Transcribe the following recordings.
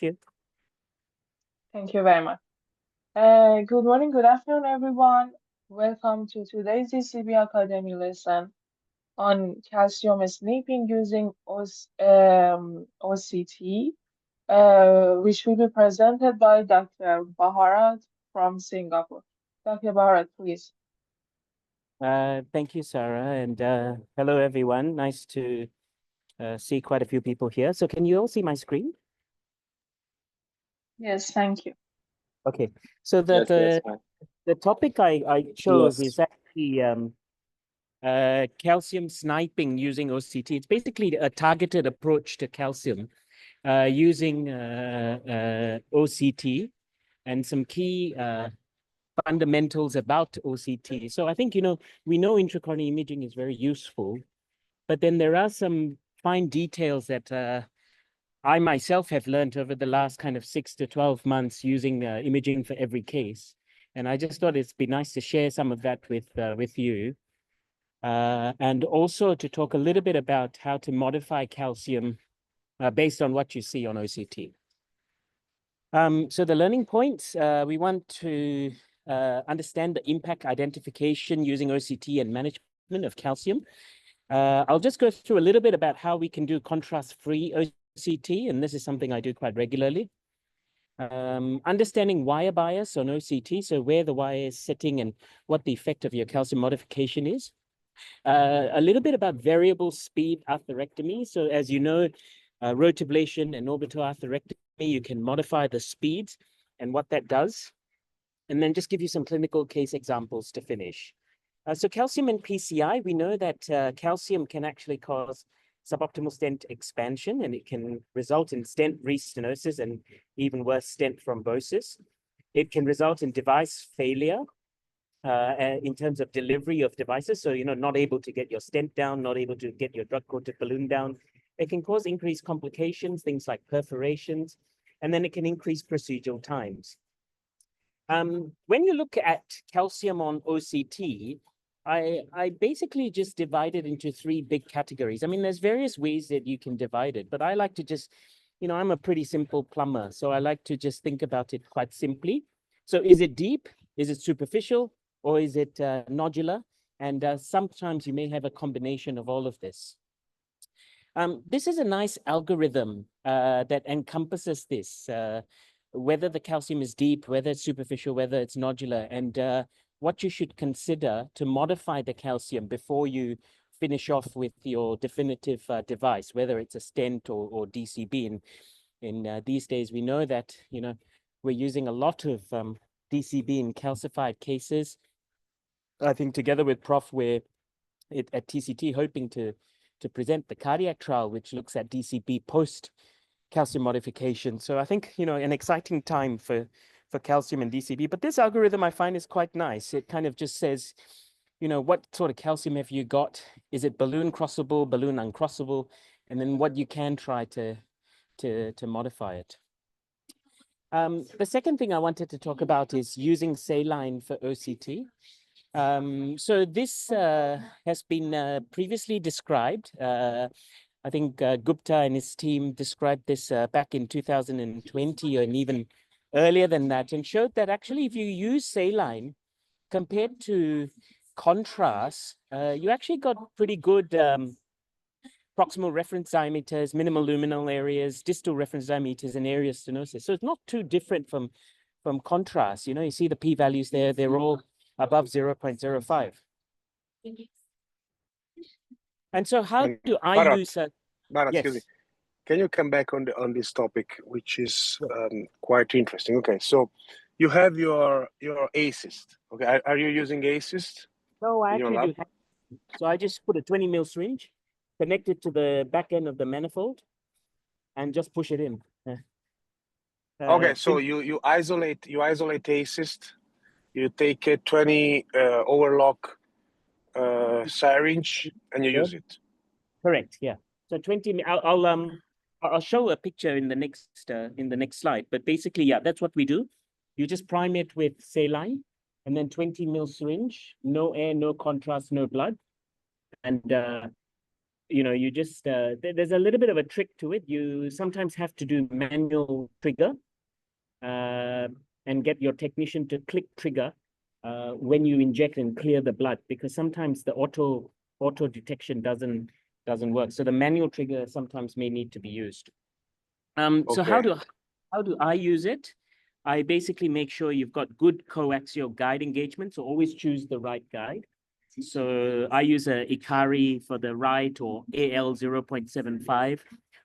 you. Thank you very much. Good morning, good afternoon, everyone. Welcome to today's DCB Academy lesson on calcium sniping using OCT, which will be presented by Dr. Baharat from Singapore. Dr. Baharat, please. Thank you, Sarah, and hello, everyone. Nice to see quite a few people here. So can you all see my screen? Yes, thank you. Okay, so the topic I chose is actually calcium sniping using OCT. It's basically a targeted approach to calcium using OCT and some key fundamentals about OCT. So I think, we know intracorneal imaging is very useful, but then there are some fine details that I myself have learned over the last kind of 6 to 12 months using imaging for every case. And I just thought it'd be nice to share some of that with you. And also to talk a little bit about how to modify calcium based on what you see on OCT. So the learning points, we want to understand the impact identification using OCT and management of calcium. I'll just go through a little bit about how we can do contrast-free OCT, and this is something I do quite regularly. Understanding wire bias on OCT, so where the wire is sitting and what the effect of your calcium modification is. A little bit about variable speed atherectomy. So as you know, rotablation and orbital atherectomy, you can modify the speeds and what that does. And then just give you some clinical case examples to finish. So calcium and PCI, we know that calcium can actually cause suboptimal stent expansion, and it can result in stent restenosis and even worse, stent thrombosis. It can result in device failure in terms of delivery of devices. So, not able to get your stent down, not able to get your drug-coated balloon down. It can cause increased complications, things like perforations, and then it can increase procedural times. When you look at calcium on OCT, I basically just divide it into 3 big categories. I mean, there's various ways that you can divide it, but I like to just, I'm a pretty simple plumber, so I like to just think about it quite simply. So is it deep? Is it superficial? Or is it nodular? And sometimes you may have a combination of all of this. This is a nice algorithm that encompasses this, whether the calcium is deep, whether it's superficial, whether it's nodular, and what you should consider to modify the calcium before you finish off with your definitive device, whether it's a stent or DCB. In these days, we know that, we're using a lot of DCB in calcified cases. I think together with Prof, we're at TCT hoping to present the cardiac trial, which looks at DCB post calcium modification. So I think, an exciting time for calcium and DCB. But this algorithm I find is quite nice. It kind of just says, what sort of calcium have you got? Is it balloon crossable, balloon uncrossable? And then what you can try to modify it. The second thing I wanted to talk about is using saline for OCT. So this has been previously described. I think Gupta and his team described this back in 2020 and even earlier than that, and showed that actually if you use saline compared to contrast, you actually got pretty good proximal reference diameters, minimal luminal areas, distal reference diameters, and area stenosis. So it's not too different from contrast. You see the p-values there, they're all above 0.05. And so how do I use that? Bharat, Yes. excuse me. Can you come back on this topic, which is quite interesting? Okay, so you have your assist. Okay, are you using assist? No, I actually do. So I just put a 20 mil syringe, connect it to the back end of the manifold, and just push it in. Okay, so you isolate assist. You take a 20 overlock syringe and you use it. Correct. Yeah. So 20. I'll show a picture in the next slide. But basically, yeah, that's what we do. You just prime it with saline, and then 20 mil syringe, no air, no contrast, no blood, and you just, there's a little bit of a trick to it. You sometimes have to do manual trigger and get your technician to click trigger when you inject and clear the blood, because sometimes the auto detection doesn't work. So the manual trigger sometimes may need to be used. So how do I use it? I basically make sure you've got good coaxial guide engagement. So always choose the right guide. So I use a Ikari for the right, or AL 0.75.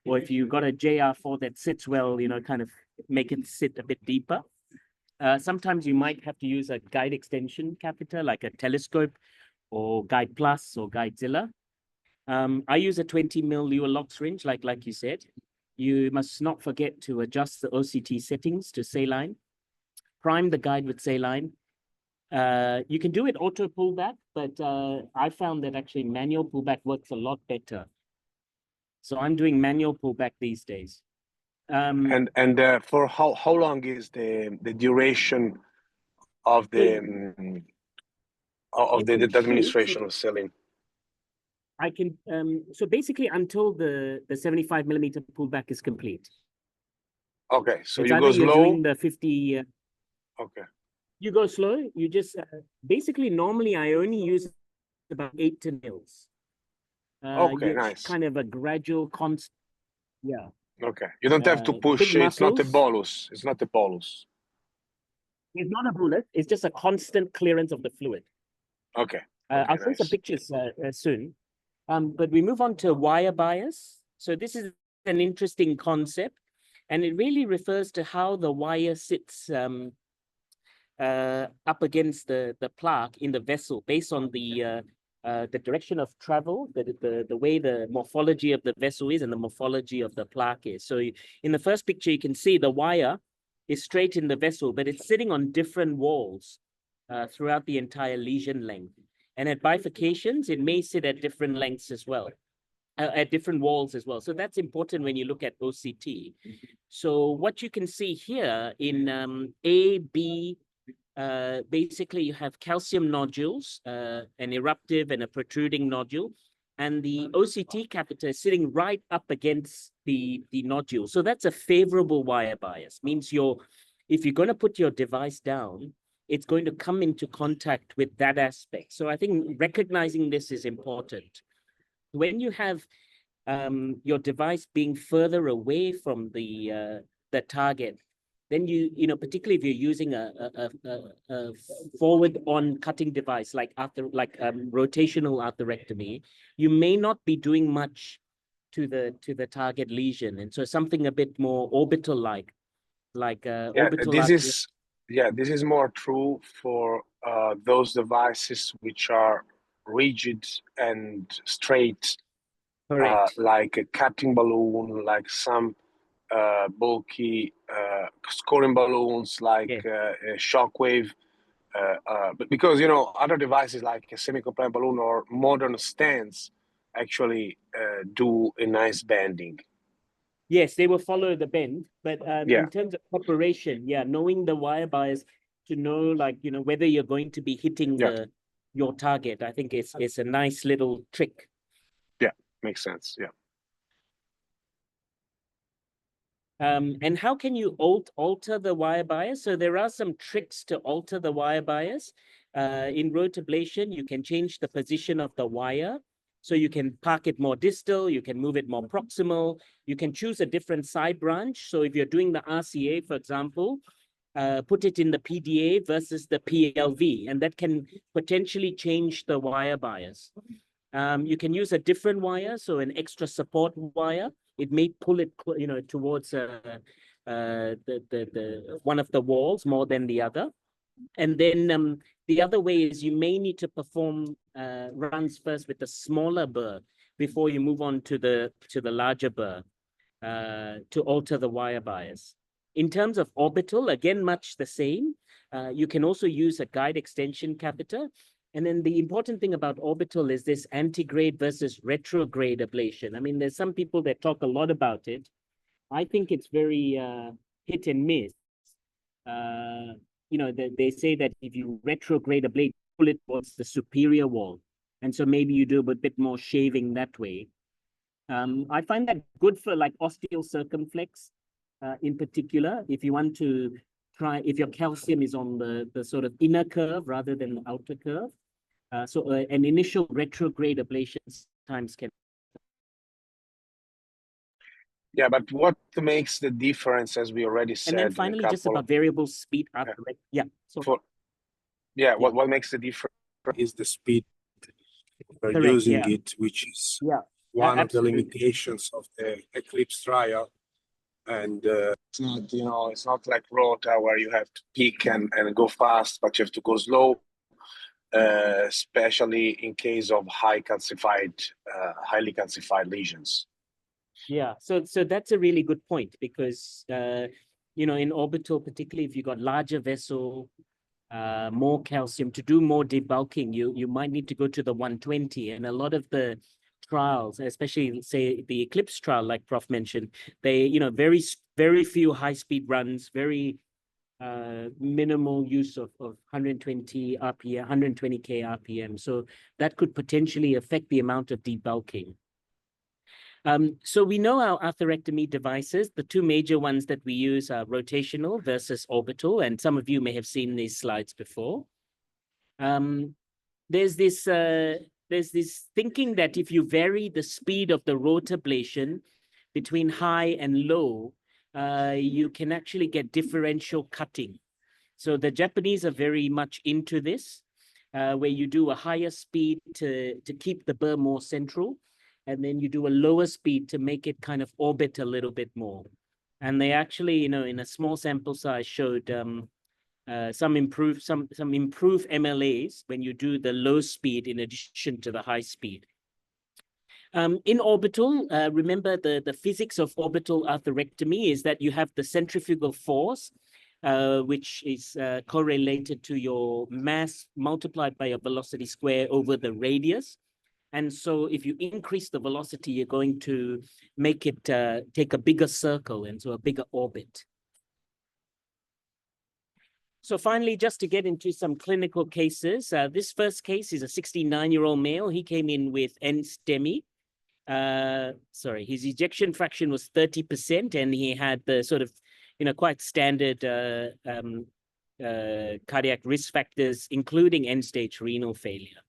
Or if you've got a JR4 that sits well, kind of make it sit a bit deeper. Sometimes you might have to use a guide extension catheter, like a telescope or Guide Plus or Guidezilla. I use a 20 mil Luer syringe, like you said. You must not forget to adjust the OCT settings to saline. Prime the guide with saline. You can do it auto pullback, but I found that actually manual pullback works a lot better. So I'm doing manual pullback these days. And for how long is the duration of the administration of saline? I can so basically until the 75 millimeter pullback is complete. Okay, so it's you either go slow. You're doing the 50. Okay. You go slow. You just basically normally I only use about 8 to mils. Okay, nice. Kind of a gradual constant. Yeah. Okay, you don't have to push. It's not a bolus. It's not a bolus. It's not a bullet. It's just a constant clearance of the fluid. Okay. I'll show some pictures soon. But we move on to wire bias. So this is an interesting concept, and it really refers to how the wire sits up against the plaque in the vessel based on the direction of travel, the way the morphology of the vessel is and the morphology of the plaque is. So in the first picture, you can see the wire is straight in the vessel, but it's sitting on different walls throughout the entire lesion length. And at bifurcations, it may sit at different lengths as well, at different walls as well. So that's important when you look at OCT. So what you can see here in A, B, basically you have calcium nodules, an eruptive and a protruding nodule, and the OCT catheter is sitting right up against the nodule. So that's a favorable wire bias, means if you're going to put your device down, it's going to come into contact with that aspect. So I think recognizing this is important. When you have your device being further away from the target, then particularly if you're using a forward on cutting device like rotational atherectomy, you may not be doing much to the target lesion, and so something a bit more orbital like orbital. This is more true for those devices which are rigid and straight, like a cutting balloon, like some bulky scoring balloons, like a shockwave. But because other devices like a semi-compliant balloon or modern stents actually do a nice bending. Yes, they will follow the bend, but in terms of preparation, knowing the wire bias to know, whether you're going to be hitting your target, I think it's a nice little trick. Yeah, makes sense. Yeah. And how can you alter the wire bias? So there are some tricks to alter the wire bias. In rotablation, you can change the position of the wire. So you can park it more distal, you can move it more proximal, you can choose a different side branch. So if you're doing the RCA, for example, put it in the PDA versus the PLV, and that can potentially change the wire bias. You can use a different wire, so an extra support wire. It may pull it, towards the one of the walls more than the other. And then the other way is you may need to perform runs first with the smaller burr before you move on to the larger burr to alter the wire bias. In terms of orbital, again, much the same. You can also use a guide extension catheter. And then the important thing about orbital is this antegrade versus retrograde ablation. I mean, there's some people that talk a lot about it. I think it's very hit and miss. They say that if you retrograde ablate, pull it towards the superior wall. And so maybe you do a bit more shaving that way. I find that good for like osteal circumflex, in particular, if you want to try, if your calcium is on the sort of inner curve rather than the outer curve. So an initial retrograde ablation times can. Yeah, but what makes the difference, as we already said, And then finally, just about variable speed after, yeah. So what makes the difference is the speed we're correct, using yeah. it, which is Yeah, one of the absolutely. limitations of the Eclipse trial. And it's not, it's not like Rota where you have to peak and go fast, but you have to go slow, especially in case of highly calcified lesions. Yeah, so that's a really good point because in orbital, particularly if you got larger vessel, more calcium, to do more debulking, you might need to go to the 120. And a lot of the trials, especially say the Eclipse trial, like Prof mentioned, they, very few high-speed runs, very minimal use of 120 RPM, 120K RPM. So that could potentially affect the amount of debulking. So we know our atherectomy devices. The two major ones that we use are rotational versus orbital, and some of you may have seen these slides before. There's this thinking that if you vary the speed of the rotablation between high and low, you can actually get differential cutting. So the Japanese are very much into this, where you do a higher speed to keep the burr more central, and then you do a lower speed to make it kind of orbit a little bit more. And they actually, in a small sample size showed some improved MLAs when you do the low speed in addition to the high speed. In orbital, remember the physics of orbital atherectomy is that you have the centrifugal force, which is correlated to your mass multiplied by your velocity square over the radius. And so if you increase the velocity, you're going to make it take a bigger circle and so a bigger orbit. So finally, just to get into some clinical cases, this first case is a 69-year-old male. He came in with NSTEMI. His ejection fraction was 30%, and he had the sort of, quite standard cardiac risk factors, including end-stage renal failure.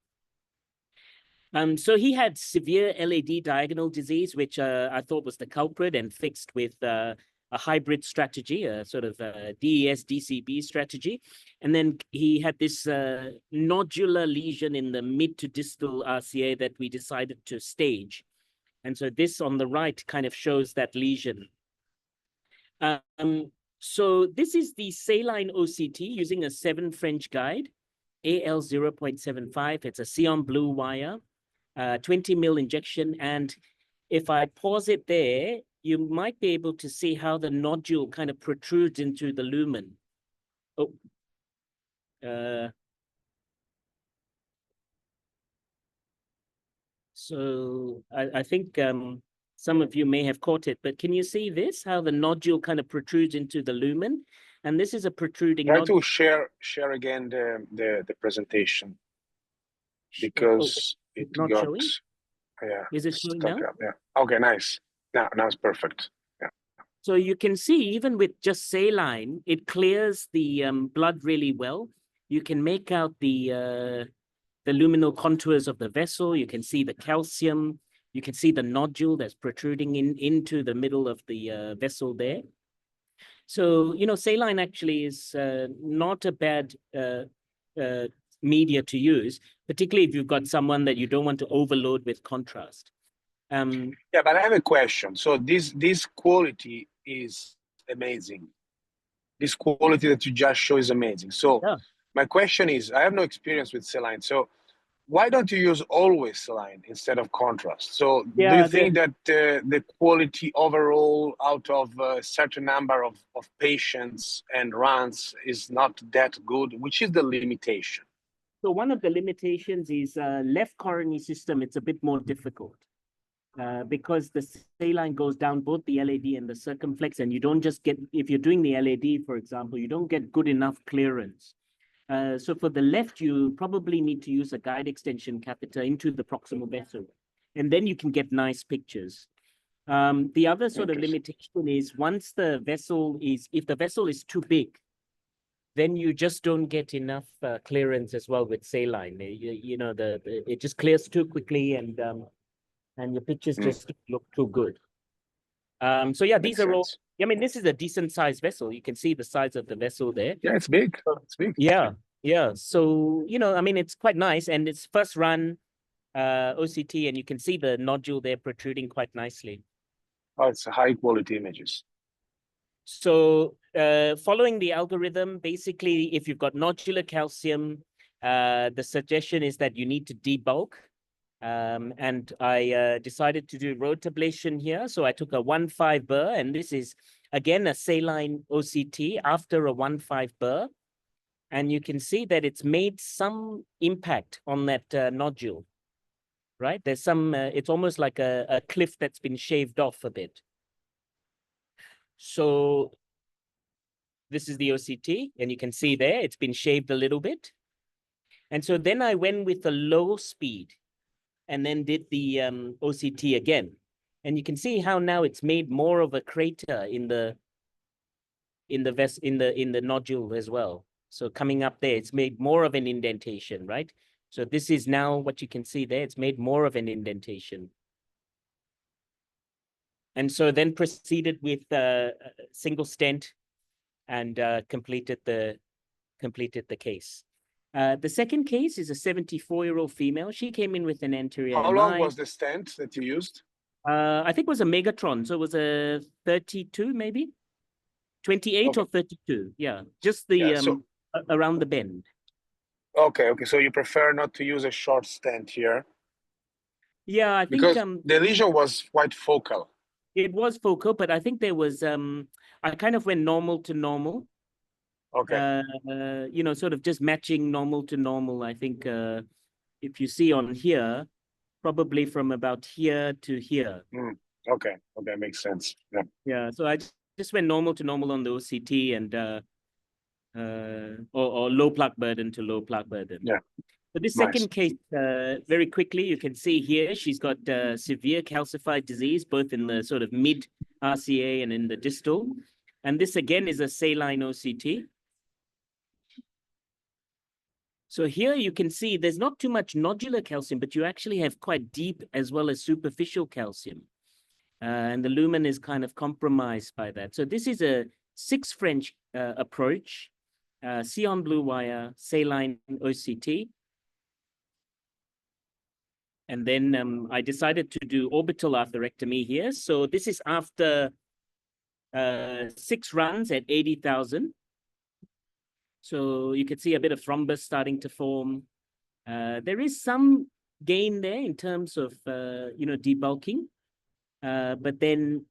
So he had severe LAD diagonal disease, which I thought was the culprit, and fixed with a hybrid strategy, a sort of DES DCB strategy. And then he had this nodular lesion in the mid to distal RCA that we decided to stage. And so this on the right kind of shows that lesion. So this is the saline OCT using a 7 French guide, AL 0.75. It's a Sion blue wire. 20 mil injection. And if I pause it there, you might be able to see how the nodule kind of protrudes into the lumen. So I think some of you may have caught it, but can you see this, how the nodule kind of protrudes into the lumen? And this is a protruding nodule. Try to share again the presentation, because it's it not got showing? Yeah. Is it showing now? Yeah. Okay, nice. Now it's perfect. Yeah. So you can see even with just saline, it clears the blood really well. You can make out the luminal contours of the vessel. You can see the calcium. You can see the nodule that's protruding into the middle of the vessel there. So, saline actually is not a bad media to use, particularly if you've got someone that you don't want to overload with contrast. Yeah, but I have a question. So this quality is amazing. This quality that you just show is amazing. So yeah. My question is, I have no experience with saline. So why don't you use always saline instead of contrast? So do you think that the quality overall out of a certain number of patients and runs is not that good? Which is the limitation? So one of the limitations is left coronary system. It's a bit more difficult because the saline goes down both the LAD and the circumflex, and you don't just get, if you're doing the LAD, for example, you don't get good enough clearance. So for the left, you probably need to use a guide extension catheter into the proximal vessel. and then you can get nice pictures. The other sort of Interesting. limitation is once the vessel is, if the vessel is too big, then you just don't get enough clearance as well with saline. You know, it just clears too quickly, and your pictures just look too good. So yeah, Makes these are all, sense. I mean, this is a decent sized vessel. You can see the size of the vessel there. Yeah, it's big. It's big. Yeah, yeah. So, you know, I mean, it's quite nice, and it's first run OCT, and you can see the nodule there protruding quite nicely. Oh, it's high quality images. So following the algorithm, basically, if you've got nodular calcium, the suggestion is that you need to debulk. And I decided to do rotablation here. So I took a 1.5 burr, and this is, again, a saline OCT after a 1.5 burr. And you can see that it's made some impact on that nodule, right? There's some, it's almost like a cliff that's been shaved off a bit. So this is the OCT, and you can see there, it's been shaved a little bit. And so then I went with a low speed and then did the OCT again. And you can see how now it's made more of a crater in the nodule as well. So coming up there, it's made more of an indentation, right? So this is now what you can see there. It's made more of an indentation. And so then proceeded with a single stent and completed the case. The second case is a 74-year-old female. She came in with an anterior How MI. long was the stent that you used? I think it was a Megatron. So it was a 32, maybe 28 or 32. Yeah, just the around the bend. Okay. So you prefer not to use a short stent here? Yeah, I think because the lesion was quite focal. it was focal, but I think there was I kind of went normal to normal. Okay. You know, sort of just matching normal to normal. I think if you see on here, probably from about here to here. Okay, makes sense. Yeah. Yeah, so I just went normal to normal on the OCT and or low plaque burden to low plaque burden. Yeah. But this second case, very quickly, you can see here, she's got severe calcified disease, both in the sort of mid RCA and in the distal. And this again is a saline OCT. So here you can see there's not too much nodular calcium, but you actually have quite deep as well as superficial calcium. And the lumen is kind of compromised by that. So this is a 6 French approach, Sion blue wire, saline OCT. And then I decided to do orbital atherectomy here. So this is after 6 runs at 80,000. So you can see a bit of thrombus starting to form. There is some gain there in terms of, you know, debulking. But then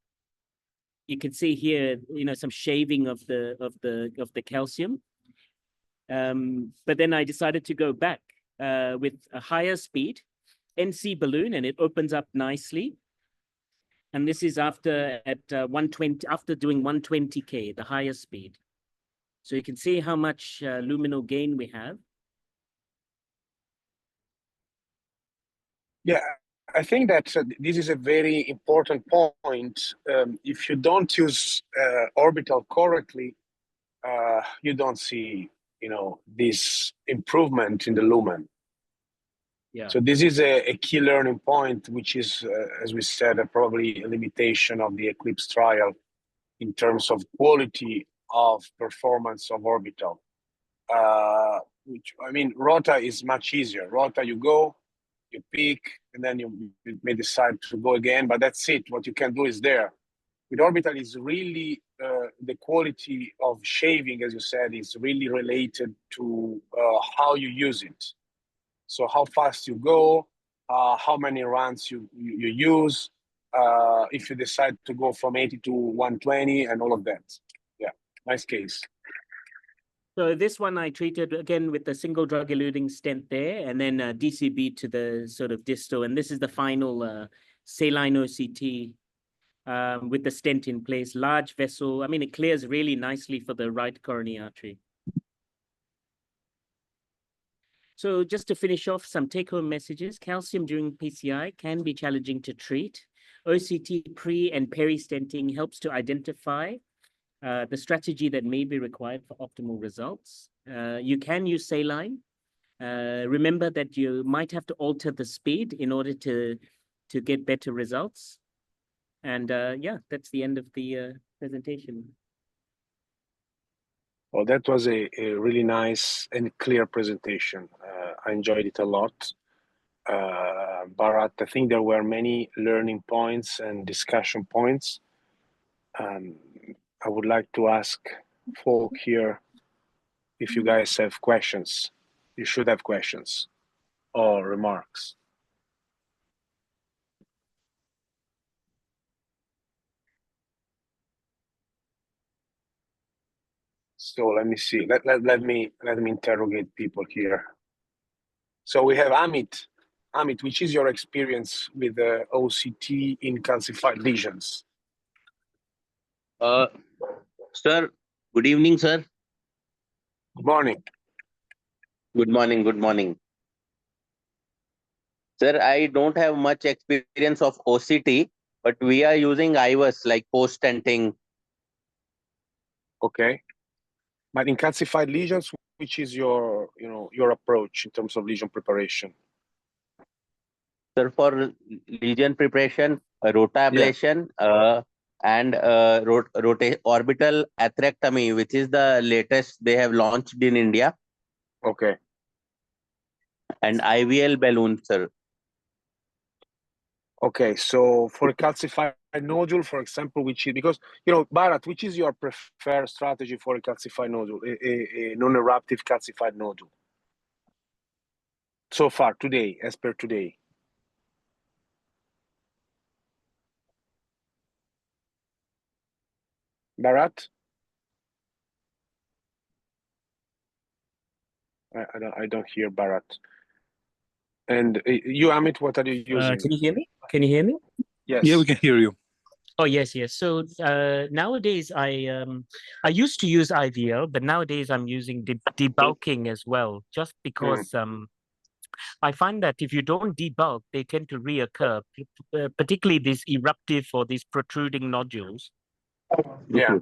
you can see here, you know, some shaving of the calcium. But then I decided to go back with a higher speed, NC balloon, and it opens up nicely. And this is after at 120, after doing 120K, the highest speed. So you can see how much luminal gain we have. Yeah, I think that this is a very important point. If you don't use orbital correctly, you don't see, you know, this improvement in the lumen. Yeah. So this is a key learning point, which is, as we said, probably a limitation of the Eclipse trial in terms of quality of performance of orbital. Which, I mean, rota is much easier. Rota, you go, you peak, and then you may decide to go again, but that's it. What you can do is there. With orbital is really the quality of shaving, as you said, is really related to how you use it. So how fast you go, how many runs you use, if you decide to go from 80 to 120 and all of that. Yeah, nice case. So this one I treated again with the single drug eluting stent there, and then DCB to the sort of distal. And this is the final saline OCT with the stent in place, large vessel. I mean, it clears really nicely for the right coronary artery. So just to finish off, some take-home messages. Calcium during PCI can be challenging to treat. OCT pre- and peri-stenting helps to identify the strategy that may be required for optimal results. You can use saline. Remember that you might have to alter the speed in order to get better results. And yeah, that's the end of the presentation. Well, that was a really nice and clear presentation. I enjoyed it a lot. Bharat, I think there were many learning points and discussion points. I would like to ask folk here if you guys have questions. You should have questions or remarks. So let me see. Let me interrogate people here. So we have Amit. Amit, which is your experience with the OCT in calcified lesions? Sir, good evening, sir. Good morning. Good morning, good morning. Sir, I don't have much experience of OCT, but we are using IVUS like post-stenting. Okay. But in calcified lesions, which is your, your approach in terms of lesion preparation? Sir, for lesion preparation, rotablation, and orbital atherectomy, which is the latest they have launched in India, Okay. and IVL balloon, sir. Okay, so for a calcified nodule, for example, which is, because, Bharat, which is your preferred strategy for a calcified nodule, a non-eruptive calcified nodule? So far, today, as per today. Bharat? I don't hear Bharat. And you, Amit, what are you using? Can you hear me? Can you hear me? Yes. Yeah, we can hear you. Oh, yes, yes. So nowadays I used to use IVL, but nowadays I'm using debulking as well, just because I find that if you don't debulk, they tend to reoccur, particularly these eruptive or these protruding nodules. Yeah.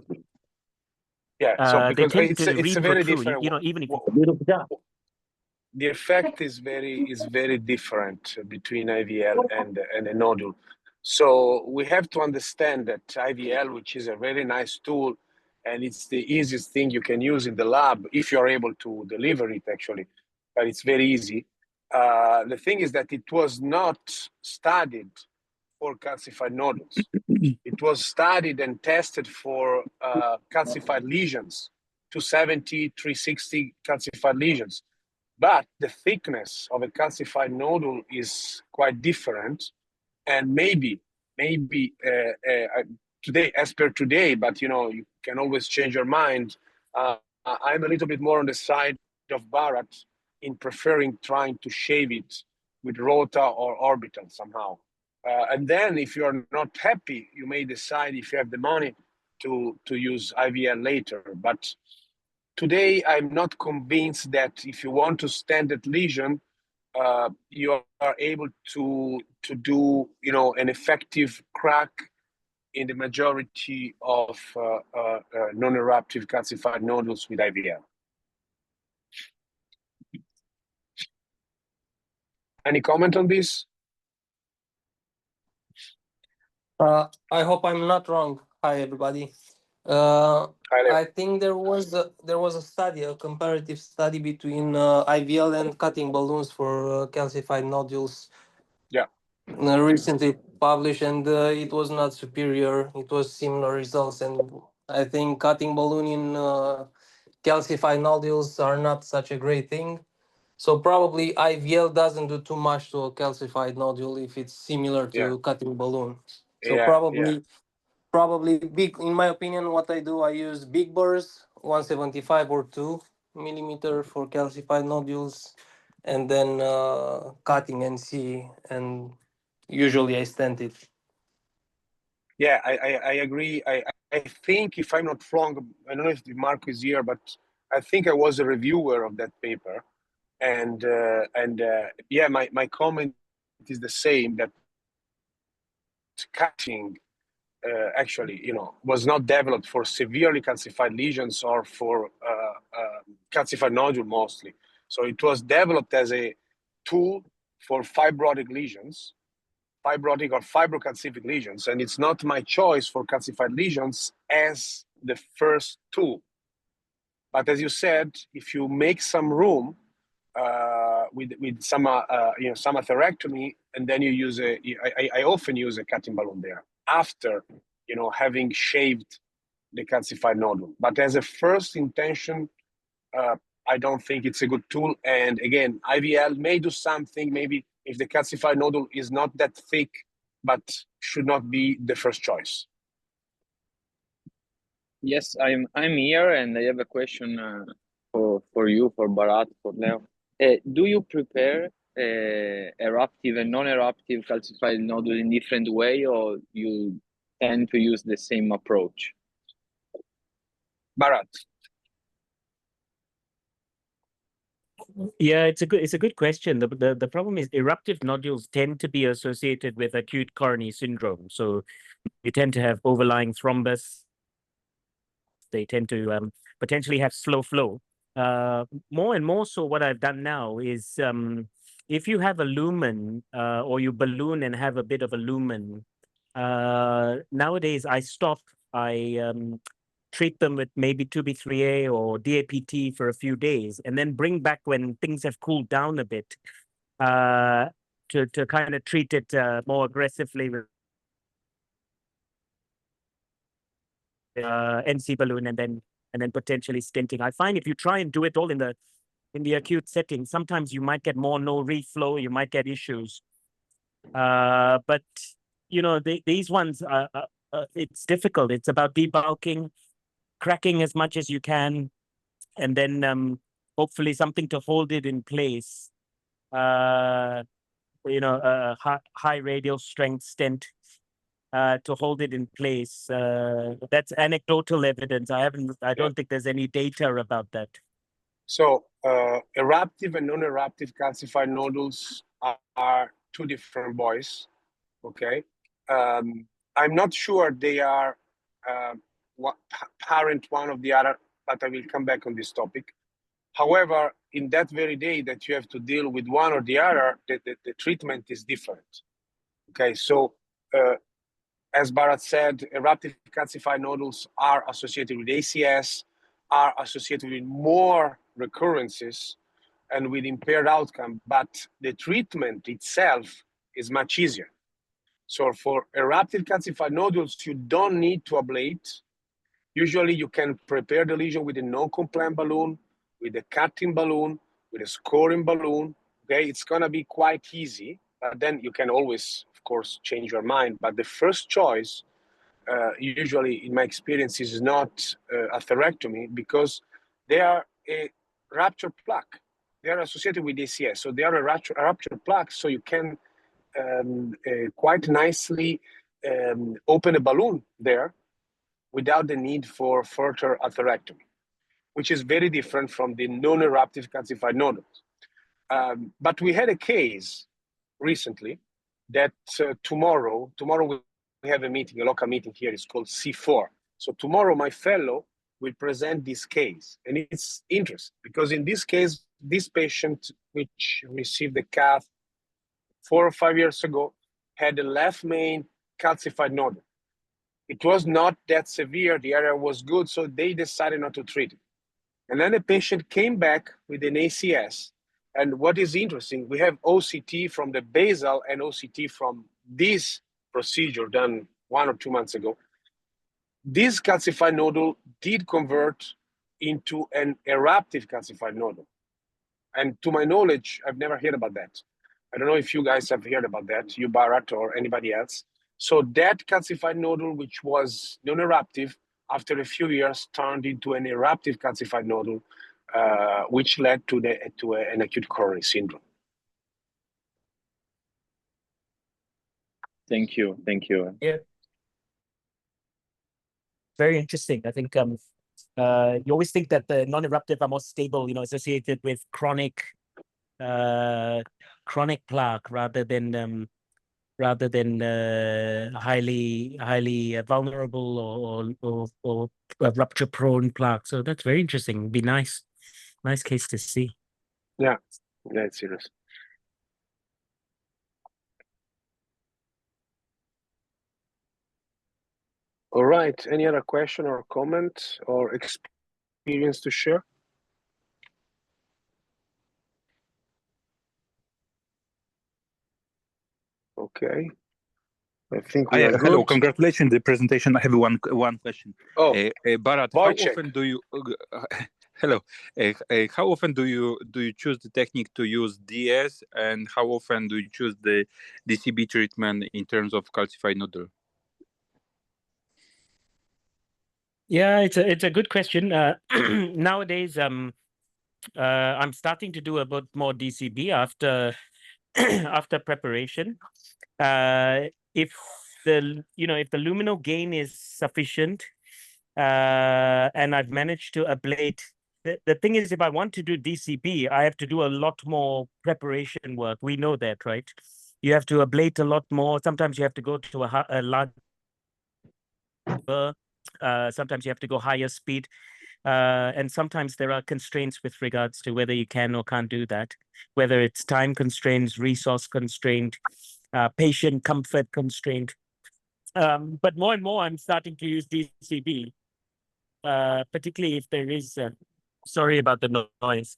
Yeah. So They because tend to it's a very re-protrude, different. even if The effect is very different between IVL and a nodule. So we have to understand that IVL, which is a very nice tool, and it's the easiest thing you can use in the lab if you're able to deliver it, actually, but it's very easy. The thing is that it was not studied for calcified nodules. It was studied and tested for calcified lesions, 270, 360 calcified lesions. But the thickness of a calcified nodule is quite different, and maybe today, as per today, but you can always change your mind. I'm a little bit more on the side of Bharat in preferring trying to shave it with rota or orbital somehow. And then, if you're not happy, you may decide, if you have the money, to use IVL later. But today, I'm not convinced that if you want to stent that lesion, you are able to do an effective crack in the majority of non-eruptive calcified nodules with IVL. Any comment on this? I hope I'm not wrong. Hi, everybody. I think there was a study, a comparative study between IVL and cutting balloons for calcified nodules. Yeah. Recently published, and it was not superior. It was similar results, and I think cutting balloon in calcified nodules are not such a great thing. So probably IVL doesn't do too much to a calcified nodule if it's similar to cutting balloon. So probably big, in my opinion, what I do, I use big burrs, 175 or 2 mm for calcified nodules, and then cutting NC, and usually I stent it. Yeah, I agree. I think, if I'm not wrong, I don't know if Marco is here, but I think I was a reviewer of that paper. And yeah, my comment is the same, that cutting actually, was not developed for severely calcified lesions or for calcified nodule mostly. So it was developed as a tool for fibrotic lesions, fibrotic or fibrocalcific lesions, and it's not my choice for calcified lesions as the first tool. But as you said, if you make some room with some some atherectomy, and then you use I often use a cutting balloon there after having shaved the calcified nodule. But as a first intention, I don't think it's a good tool. And again, IVL may do something, maybe if the calcified nodule is not that thick, but should not be the first choice. Yes, I'm here, and I have a question for you, for Bharat, for Leo. Do you prepare eruptive and non-eruptive calcified nodule in different way, or you tend to use the same approach? Bharat. Yeah, it's a good question. The problem is eruptive nodules tend to be associated with acute coronary syndrome. So you tend to have overlying thrombus. They tend to potentially have slow flow. More and more so, what I've done now is if you have a lumen or you balloon and have a bit of a lumen, nowadays I stop. I treat them with maybe 2B3A or DAPT for a few days, and then bring back when things have cooled down a bit to kind of treat it more aggressively with NC balloon and then potentially stenting. I find if you try and do it all in the acute setting, sometimes you might get more no reflow, you might get issues. But these ones it's difficult. It's about debulking, cracking as much as you can, and then hopefully something to hold it in place. A high radial strength stent to hold it in place. That's anecdotal evidence. I don't think there's any data about that. So eruptive and non-eruptive calcified nodules are two different boys. Okay. I'm not sure they are parent one of the other, but I will come back on this topic. However, in that very day that you have to deal with one or the other, the treatment is different. Okay, so as Bharat said, eruptive calcified nodules are associated with ACS, are associated with more recurrences and with impaired outcome, but the treatment itself is much easier. So for eruptive calcified nodules, you don't need to ablate. Usually you can prepare the lesion with a non-compliant balloon, with a cutting balloon, with a scoring balloon. Okay, it's gonna be quite easy, but then you can always, of course, change your mind. But the first choice, usually in my experience, is not atherectomy, because they are a ruptured plaque. They are associated with ACS, so they are a ruptured plaque, so you can quite nicely open a balloon there without the need for further atherectomy, which is very different from the non-eruptive calcified nodules. But we had a case recently that tomorrow we have a meeting, a local meeting here. It's called C4. So tomorrow my fellow will present this case. And it's interesting because in this case, this patient, which received the cath 4 or 5 years ago, had a left main calcified nodule. It was not that severe, the area was good, so they decided not to treat it. And then the patient came back with an ACS. And what is interesting, we have OCT from the basal and OCT from this procedure done 1 or 2 months ago. This calcified nodule did convert into an eruptive calcified nodule. And to my knowledge, I've never heard about that. I don't know if you guys have heard about that, you Bharat or anybody else. So that calcified nodule, which was non-eruptive, after a few years turned into an eruptive calcified nodule, which led to an acute coronary syndrome. Thank you. Yeah. Very interesting. I think you always think that the non-eruptive are more stable, associated with chronic chronic plaque rather than highly vulnerable or rupture prone plaque. So that's very interesting. Be nice case to see. Yeah, it's serious. All right. Any other question or comment or experience to share? Okay. I think we are good. Hello, congratulations on the presentation. I have one question. Oh, Barat, how often do you hello? How often do you choose the technique to use DS, and how often do you choose the DCB treatment in terms of calcified nodule? Yeah, it's a good question. Nowadays, I'm starting to do a bit more DCB after after preparation. If the luminal gain is sufficient, and I've managed to ablate. The thing is, if I want to do DCB, I have to do a lot more preparation work. We know that, right? You have to ablate a lot more. Sometimes you have to go to a large. Sometimes you have to go higher speed. And sometimes there are constraints with regards to whether you can or can't do that, whether it's time constraints, resource constraint, patient comfort constraint. But more and more, I'm starting to use DCB, particularly if there is, sorry about the noise,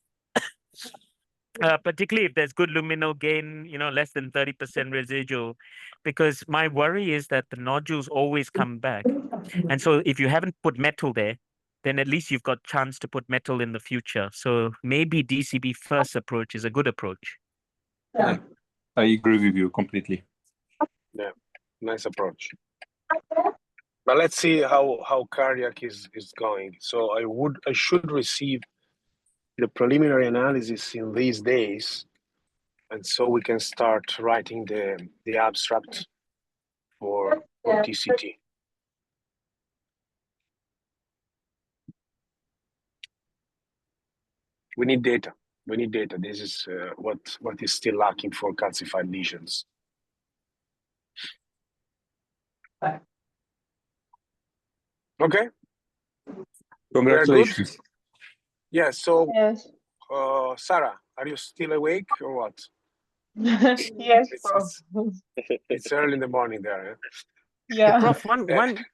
particularly if there's good luminal gain, less than 30% residual, because my worry is that the nodules always come back. And so if you haven't put metal there, then at least you've got chance to put metal in the future. So maybe DCB first approach is a good approach. Yeah. I agree with you completely. Yeah, nice approach. But let's see how cardiac is going. So I should receive the preliminary analysis in these days, and so we can start writing the abstract for TCT. We need data. We need data. This is what is still lacking for calcified lesions. Okay. Congratulations. Yeah. So, Yes. Sarah, are you still awake or what? Yes, It's early in the morning there. Eh? Yeah.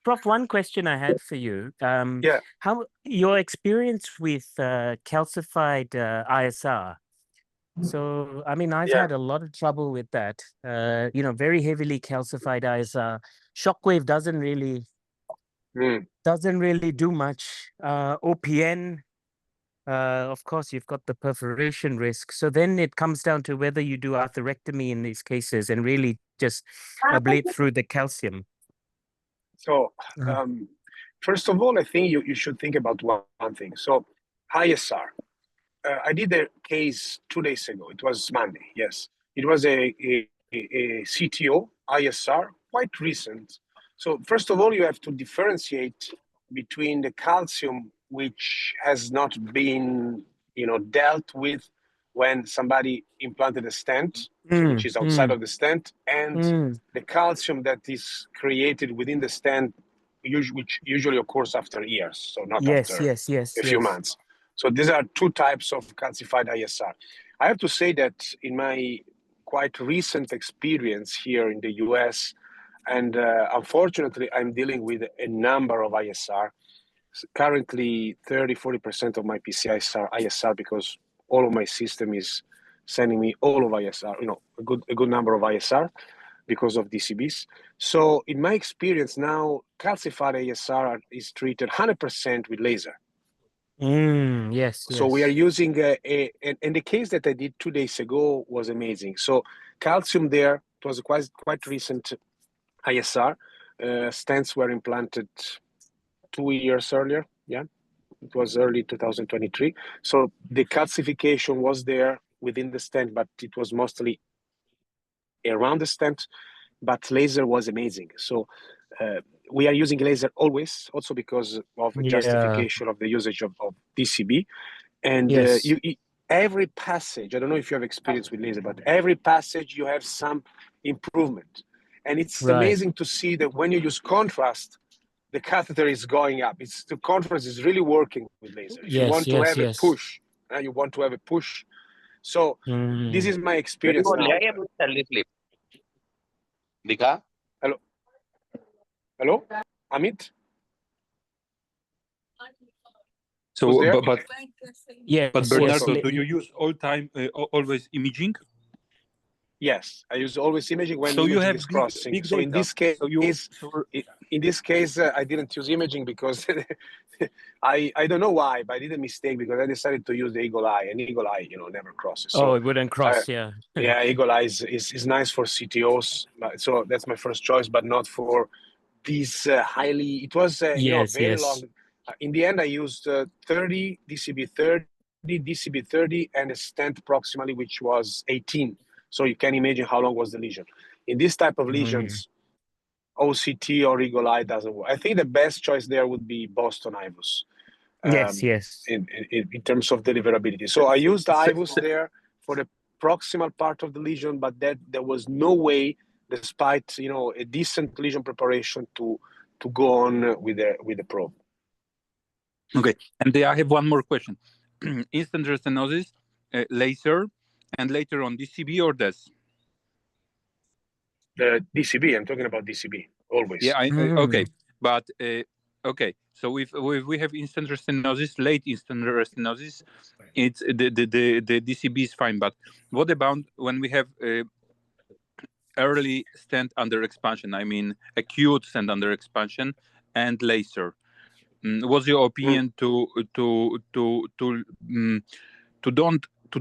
Prof, one question I had for you. Yeah. How your experience with calcified ISR? So, I mean, I've had a lot of trouble with that. Very heavily calcified ISR. Shockwave doesn't really do much. OPN, of course, you've got the perforation risk. So then it comes down to whether you do atherectomy in these cases and really just ablate through the calcium. So, first of all, I think you should think about one thing. So, ISR. I did a case 2 days ago. It was Monday. Yes, it was a CTO ISR, quite recent. So, first of all, you have to differentiate between the calcium which has not been, dealt with when somebody implanted a stent, which is outside of the stent, and the calcium that is created within the stent, which usually occurs after years, so not after a few months. So these are two types of calcified ISR. I have to say that in my quite recent experience here in the US, and unfortunately, I'm dealing with a number of ISR. Currently, 30-40% of my PCIs are ISR because all of my system is sending me all of ISR, a good number of ISR because of DCBs. So in my experience now, calcified ISR is treated 100% with laser. Yes. So we are using and the case that I did 2 days ago was amazing. So calcium there, it was a quite recent ISR. Stents were implanted 2 years earlier. Yeah, it was early 2023. So the calcification was there within the stent, but it was mostly around the stent. But laser was amazing. So we are using laser always, also because of justification of the usage of DCB. And every passage, I don't know if you have experience with laser, but every passage you have some improvement. And it's amazing to see that when you use contrast, the catheter is going up. The contrast is really working with laser. If you want to have a push, you want to have a push. So this is my experience now. Hello? Hello? Amit? So, but yes, but Bernardo, do you use always imaging? Yes, I use always imaging when so imaging you have is crossing. big So in data. this case, I didn't use imaging because I don't know why, but I did a mistake because I decided to use the eagle eye, and eagle eye, never crosses. So, it wouldn't cross, yeah. Yeah, eagle eye is nice for CTOs, so that's my first choice, but not for these highly. It was very long. In the end, I used 30 DCB 30, DCB 30, and a stent proximally, which was 18. So you can imagine how long was the lesion. In this type of lesions, OCT or eagle eye doesn't work. I think the best choice there would be Boston IVUS. In terms of deliverability. So I used the IVUS there for the proximal part of the lesion, but there was no way, despite a decent lesion preparation, to go on with the probe. Okay, and I have one more question. Instant restenosis, laser, and later on DCB or DES? The DCB, I'm talking about DCB, always. Yeah, okay. But, okay, so if we have instant restenosis, late instant restenosis, it's the DCB is fine. But what about when we have early stent under expansion? I mean, acute stent under expansion and laser. What's your opinion to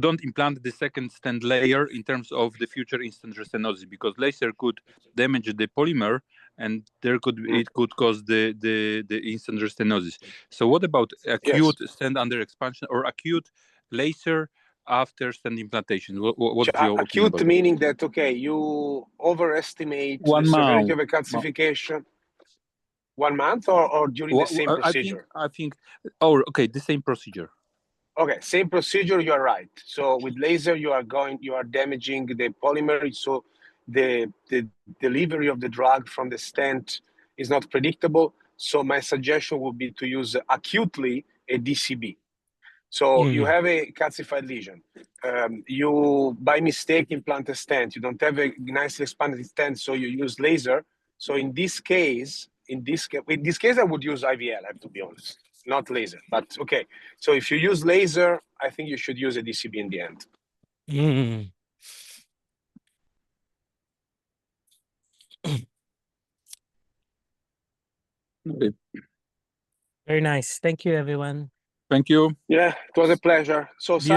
don't implant the second stent layer in terms of the future instant restenosis, because laser could damage the polymer and it could cause the instant restenosis. So what about acute stent under expansion or acute laser after stent implantation? What's your acute opinion meaning that you overestimate the severity of a calcification? 1 month or during the same procedure? I think okay, the same procedure. Okay, same procedure, you are right. So with laser, you are damaging the polymer, so the delivery of the drug from the stent is not predictable. So my suggestion would be to use acutely a DCB. So you have a calcified lesion. You, by mistake, implant a stent. You don't have a nicely expanded stent, so you use laser. So in this case, I would use IVL, I have to be honest, not laser. But okay, so if you use laser, I think you should use a DCB in the end. Okay. Very nice. Thank you, everyone. Thank you. Yeah, it was a pleasure. So, Sarah,